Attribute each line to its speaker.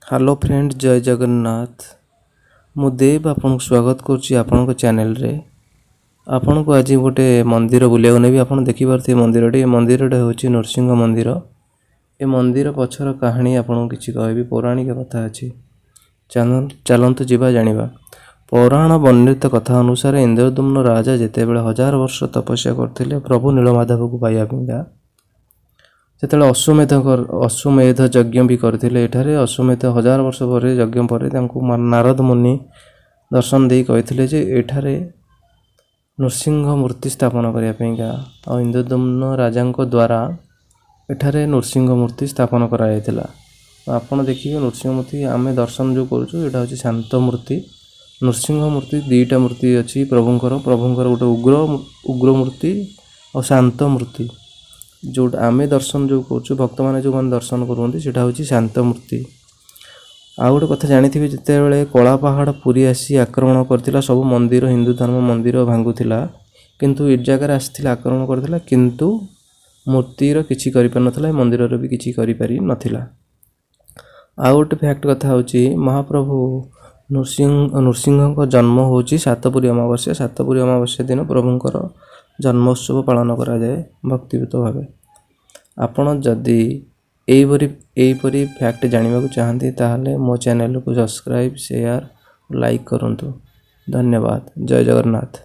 Speaker 1: Hello friend, जय जगन्नाथ। मु देव आपन स्वागत करुच्ची आपण चैनल रे। आपण को आज गोटे मंदिर बुलिया नेबी। आपण देखि पारथि मंदिरटे होची नरसिंह मंदिर। ए मंदिर पछर कहानी आपण किछि कहबी, पौराणिक कथा अछि। चलंतु जीवा जानिबा। पौराण वर्णित कथा अनुसार इंद्रदुम्न राजा जेते बेले 1000 वर्ष तपस्या करथिले प्रभु नीलमाधव को पाइबा पिंगा। जेतेले अश्वमेध यज्ञ भी करथिले। एठारे अश्वमेध 1000 वर्ष पर यज्ञ पर नारद मुनि दर्शन दे कहिथिले जे एठारे नरसिंह मूर्ति स्थापन करिया पेंगा आ इंद्रदुम्न राजांको द्वारा एठारे नरसिंह मूर्ति स्थापन करा जायतिला। आपण देखिबे नरसिंह मूर्ति आमे दर्शन जो करूछु एटा होची शांत मूर्ति। नरसिंह मूर्ति दुईटा मूर्ति अछि प्रभुंकर गोटे उग्र मूर्ति और शांत मूर्ति। जो आमे दर्शन जो करूछु भक्त माने जो मान दर्शन करूंती सेटा होची शांत मूर्ति। आ गोटे कथा जानिथिबे, जेते बेले कला पहाड़ पुरी आसी आक्रमण करथिला, सब मंदिर हिंदू धर्म मंदिर भांगुथिला, किंतु ए जगह आसीथिला आक्रमण करथिला, किंतु मूर्ति रो किछि करि पर नथिला, मंदिर रो भी किछि करि पारि नथिला। आ गोटे फैक्ट कथा होची महाप्रभु नरसिंह को जन्म होची सातपुरी अमावास्या दिन प्रभुंकर जन्मोत्सव पालन करा जाए भक्तियुत भावे। आपण जदि एहीपरी फैक्ट जानिबा को चाहंती ताहले मो चैनल को सब्सक्राइब, शेयर, लाइक करंतु। धन्यवाद। जय जगन्नाथ।